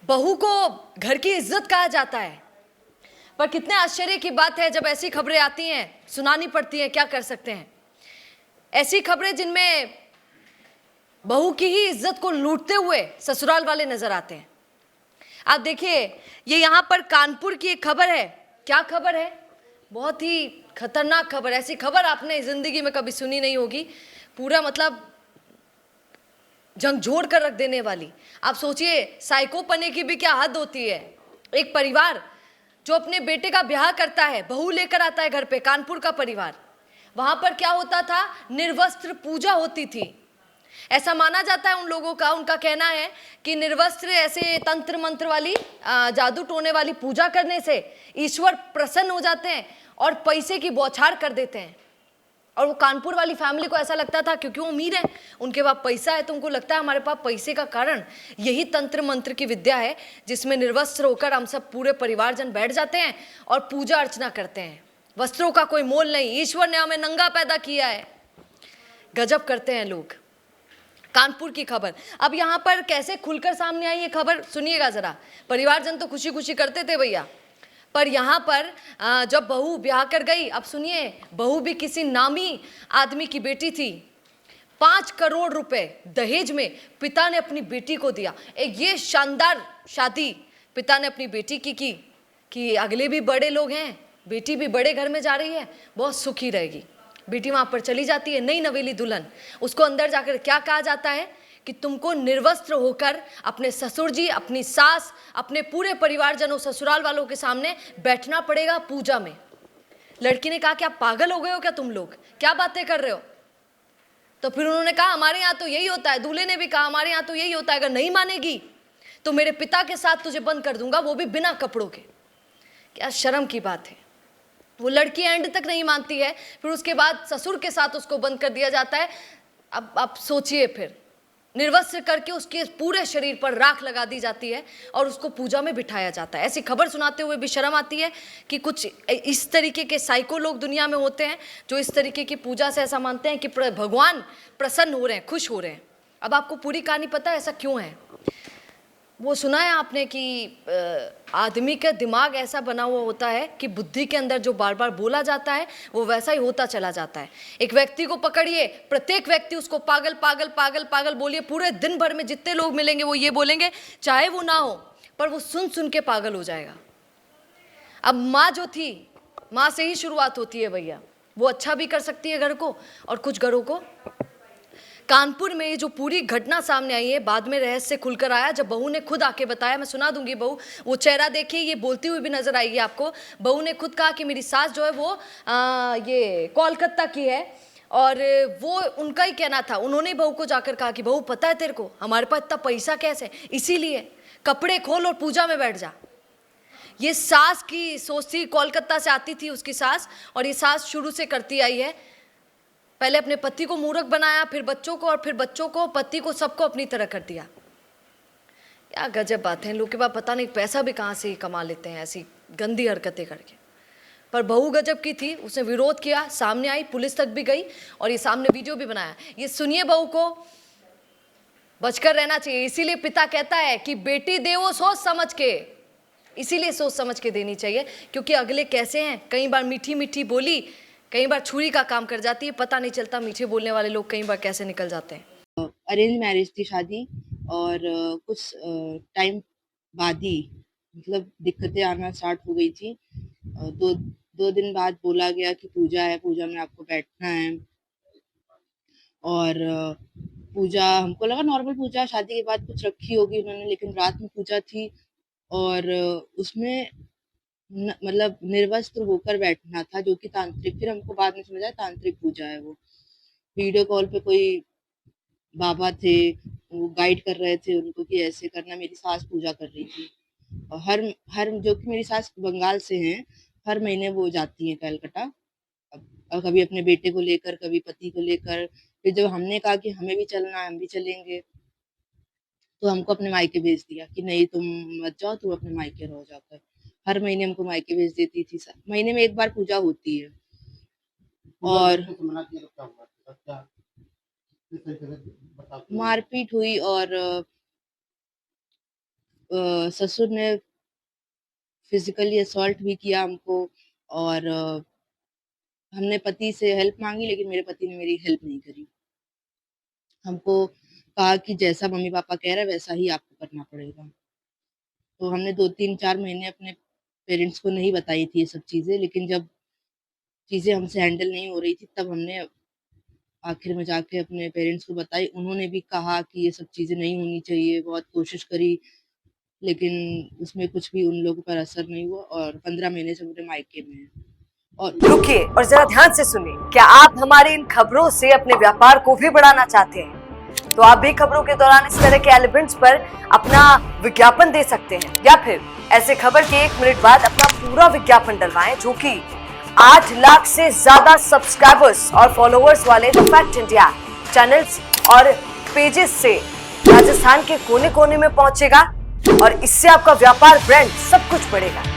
बहू को घर की इज्जत कहा जाता है, पर कितने आश्चर्य की बात है जब ऐसी खबरें आती हैं, सुनानी पड़ती हैं, क्या कर सकते हैं। ऐसी खबरें जिनमें बहू की ही इज्जत को लूटते हुए ससुराल वाले नजर आते हैं। आप देखिए, ये यहां पर कानपुर की एक खबर है। क्या खबर है? बहुत ही खतरनाक खबर। ऐसी खबर आपने जिंदगी में कभी सुनी नहीं होगी। पूरा मतलब झंझोड़ कर रख देने वाली। आप सोचिए, साइकोपने की भी क्या हद होती है। एक परिवार जो अपने बेटे का ब्याह करता है, बहू लेकर आता है घर पे, कानपुर का परिवार। वहां पर क्या होता था? निर्वस्त्र पूजा होती थी। ऐसा माना जाता है उन लोगों का, उनका कहना है कि निर्वस्त्र ऐसे तंत्र मंत्र वाली जादू टोने वाली पूजा करने से ईश्वर प्रसन्न हो जाते हैं और पैसे की बौछार कर देते हैं। और वो कानपुर वाली फैमिली को ऐसा लगता था, क्योंकि वो अमीर है, उनके पास पैसा है, तो उनको लगता है हमारे पास पैसे का कारण यही तंत्र मंत्र की विद्या है, जिसमें निर्वस्त्र होकर हम सब पूरे परिवारजन बैठ जाते हैं और पूजा अर्चना करते हैं। वस्त्रों का कोई मोल नहीं, ईश्वर ने हमें नंगा पैदा किया है। गजब करते हैं लोग। कानपुर की खबर अब यहाँ पर कैसे खुलकर सामने आई ये खबर, सुनिएगा जरा। परिवारजन तो खुशी खुशी करते थे भैया, पर यहाँ पर जब बहू ब्याह कर गई, अब सुनिए, बहू भी किसी नामी आदमी की बेटी थी। 5 करोड़ रुपए दहेज में पिता ने अपनी बेटी को दिया। एक ये शानदार शादी पिता ने अपनी बेटी की कि अगले भी बड़े लोग हैं, बेटी भी बड़े घर में जा रही है, बहुत सुखी रहेगी। बेटी वहां पर चली जाती है, नई नवेली दुल्हन। उसको अंदर जाकर क्या कहा जाता है कि तुमको निर्वस्त्र होकर अपने ससुर जी, अपनी सास, अपने पूरे परिवारजनों, ससुराल वालों के सामने बैठना पड़ेगा पूजा में। लड़की ने कहा, क्या पागल हो गए हो क्या तुम लोग, क्या बातें कर रहे हो? तो फिर उन्होंने कहा, हमारे यहाँ तो यही होता है। दूल्हे ने भी कहा, हमारे यहाँ तो यही होता है, अगर नहीं मानेगी तो मेरे पिता के साथ तुझे बंद कर दूंगा, वो भी बिना कपड़ों के। क्या शर्म की बात है। वो लड़की एंड तक नहीं मानती है, फिर उसके बाद ससुर के साथ उसको बंद कर दिया जाता है। अब आप सोचिए, फिर निर्वस्त्र करके उसके पूरे शरीर पर राख लगा दी जाती है और उसको पूजा में बिठाया जाता है। ऐसी खबर सुनाते हुए भी शर्म आती है कि कुछ इस तरीके के साइको लोग दुनिया में होते हैं जो इस तरीके की पूजा से ऐसा मानते हैं कि भगवान प्रसन्न हो रहे हैं, खुश हो रहे हैं। अब आपको पूरी कहानी पता है ऐसा क्यों है? वो सुना है आपने कि आदमी का दिमाग ऐसा बना हुआ होता है कि बुद्धि के अंदर जो बार बार बोला जाता है वो वैसा ही होता चला जाता है। एक व्यक्ति को पकड़िए, प्रत्येक व्यक्ति उसको पागल पागल पागल पागल बोलिए, पूरे दिन भर में जितने लोग मिलेंगे वो ये बोलेंगे, चाहे वो ना हो, पर वो सुन सुन के पागल हो जाएगा। अब माँ जो थी, माँ से ही शुरुआत होती है भैया। वो अच्छा भी कर सकती है घर को, और कुछ घरों को। कानपुर में ये जो पूरी घटना सामने आई है, बाद में रहस्य खुलकर आया जब बहू ने खुद आके बताया। मैं सुना दूंगी बहू, वो चेहरा देखिए, ये बोलती हुई भी नजर आएगी आपको। बहू ने खुद कहा कि मेरी सास जो है वो ये कोलकाता की है, और वो उनका ही कहना था। उन्होंने बहू को जाकर कहा कि बहू पता है तेरे को हमारे पास इतना पैसा कैसे, इसीलिए कपड़े खोल और पूजा में बैठ जा। ये सास की सोच थी, कोलकाता से आती थी उसकी सास, और ये सास शुरू से करती आई है। पहले अपने पति को मूर्ख बनाया, फिर बच्चों को, और फिर बच्चों को, पति को, सबको अपनी तरह कर दिया। क्या गजब बात है। लोग के पास पता नहीं पैसा भी कहाँ से कमा लेते हैं ऐसी गंदी हरकतें करके। पर बहू गजब की थी, उसने विरोध किया, सामने आई, पुलिस तक भी गई, और ये सामने वीडियो भी बनाया। ये सुनिए, बहू को बचकर रहना चाहिए। इसीलिए पिता कहता है कि बेटी दे वो सोच समझ के, इसीलिए सोच समझ के देनी चाहिए, क्योंकि अगले कैसे हैं। कई बार मीठी मीठी बोली कई बार छुरी का काम कर जाती है, पता नहीं चलता मीठे बोलने वाले लोग कई बार कैसे निकल जाते हैं। अरेंज मैरिज थी शादी, और कुछ टाइम बाद ही मतलब दिक्कतें आना स्टार्ट हो गई थी। दो दिन बाद बोला गया कि पूजा है, पूजा में आपको बैठना है। और पूजा हमको लगा नॉर्मल पूजा, शादी के बाद कुछ रखी होगी उन्होंने, लेकिन रात में पूजा थी, और उसमें मतलब निर्वस्त्र होकर बैठना था, जो कि तांत्रिक, फिर हमको बाद में समझ आया तांत्रिक पूजा है वो। वीडियो कॉल पे कोई बाबा थे, वो गाइड कर रहे थे उनको कि ऐसे करना। मेरी सास पूजा कर रही थी, और हर हर जो कि मेरी सास बंगाल से हैं, हर महीने वो जाती हैं कलकत्ता, और कभी अपने बेटे को लेकर, कभी पति को लेकर। फिर जब हमने कहा कि हमें भी चलना है, हम भी चलेंगे, तो हमको अपने मायके भेज दिया कि नहीं तुम मत जाओ, तुम अपने मायके रहो जाकर। हर महीने हमको मायके भेज देती थी। महीने में एक बार पूजा होती है। और मारपीट हुई, और ससुर ने फिजिकली असॉल्ट भी किया हमको और हमने पति से हेल्प मांगी लेकिन मेरे पति ने मेरी हेल्प नहीं करी। हमको कहा कि जैसा मम्मी पापा कह रहे हैं वैसा ही आपको करना पड़ेगा। तो हमने 2-3-4 महीने अपने पेरेंट्स को नहीं बताई थी ये सब चीज़ें, लेकिन जब चीज़ें हमसे हैंडल नहीं हो रही थी तब हमने आखिर में जाके अपने पेरेंट्स को बताई। उन्होंने भी कहा कि ये सब चीज़ें नहीं होनी चाहिए, बहुत कोशिश करी, लेकिन उसमें कुछ भी उन लोगों पर असर नहीं हुआ और 15 महीने से मेरे मायके में हैं। और रुकिए और जरा ध्यान से सुनिए। क्या आप हमारी इन खबरों से अपने व्यापार को भी बढ़ाना चाहते हैं? तो आप भी खबरों के दौरान इस तरह के एलिमेंट्स पर अपना विज्ञापन दे सकते हैं, या फिर ऐसे खबर के 1 मिनट बाद अपना पूरा विज्ञापन डलवाएं, जो कि 8 लाख से ज्यादा सब्सक्राइबर्स और फॉलोअर्स वाले द फैक्ट इंडिया चैनल्स और पेजेस से राजस्थान के कोने कोने में पहुंचेगा और इससे आपका व्यापार, ब्रांड सब कुछ बढ़ेगा।